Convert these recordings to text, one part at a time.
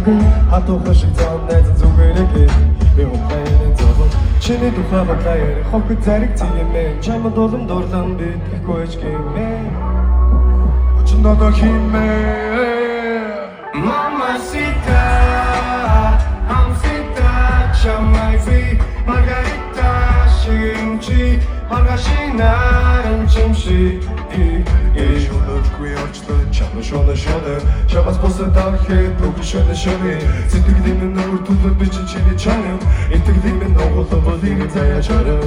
зүгэн хатуухан шиг зам найзан зүгээрээ би ухааны зовон чиний тухай бодлоо ярих хогт зариг зэмээ чамд улам дурлан битгэхгүй ч гэмээ очин надад химээ Mamacita Mamacita Chamaisi Margarita Shimchi Margashina Chimchi Ежунахгүй орчлон чамд шоноо чамаас босоод авахээ бүгд шоноо сэтгэлийн минь нөр түлхэл би чиний чанаа итгэлийн минь оголон болыг заяа чараа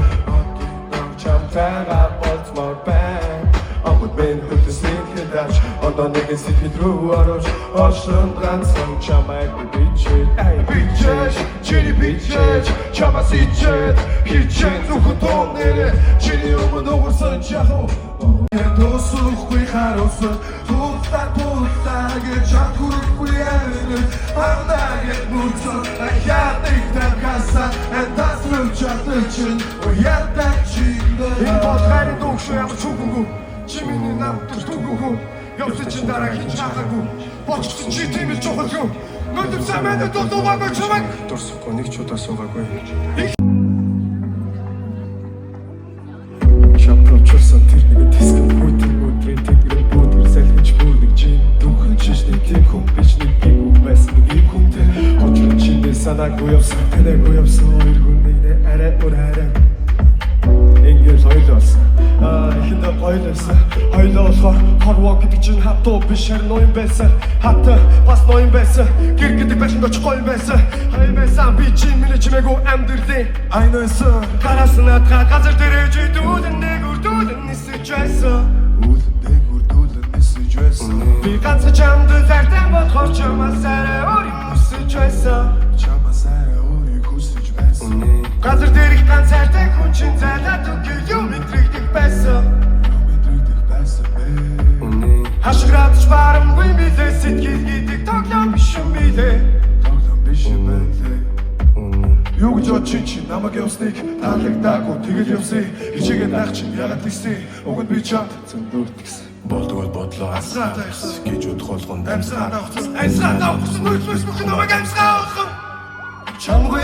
чамтайгаа болцмоор байна Амт мен хөтөсний хедаш одоо нэгэн сэтгэл рүү орж ошлон ганцхан чамайг бичээ бичээж чиний бичээж чамаас ичээд хичээн зүхт тонэрэ чиний өмнө өгсөн чахав Досухгүй хароса тултаа гэж чадахгүй яарэ ардагт нүцэн ахяатыг тавхаса эндас мөчөтчин уятаг чиндэ энэ болгарын дүүшээ ямар чүгүнгүү чимийн намт түгүнгүү явсан чин дараа хич хаагаагүй болчихсон чи тийм л чухалгүй мөдөв самэдэ дулуугаагүй чамайг дурсахгүй нэг ч удаа суугаагүй Шапрочсон тэр нэг диск бүйтэн өдрийн тэнгэр бүдгэр салгиж бүрдэг чин дүүхэн чишний тийм хүн биш нэг юм байсан нэг юм хүнтэй очрон чиний санаагүй явсан танаагүй явсан хоёр хүн нэгнээ арай өөр хараа Ингээл хоёлоос хинда хоёлоос хоёлоосоор харваа гэдэг чинь хатуу биш харин ноён байсан хатаа бас ноён байсан гэр гэдэг байсан очихгүй байсан хай байсан би чи миний чимээгүй амьдралын айнасан караснаа газар дээрэж дүүдэн нэг үрдүүлэн нисэж байсан би ганц чамд зардан бодхоор чамаас арай өөр юм хүсэж байсан газар дээрх ганцаартай хүн чинь залаад үгүй юм мэдрэгдэх байсан Хашгираач барамгүй билээ сэтгэл гэдэг тоглоом биш юм билээ Юу гэж очиж чи намайг явсныг таалагдаагүй тэгэл явсан хичээгээ наах чинь ягаад тэгсэн угд би чамд зөндөрт гэсэн болдог бол бодлоо асгаатаа гэж удах болгонд амьсгаа авах амьсгаа авах нүцмэс бүх намайг амьсгаа авах чамгүй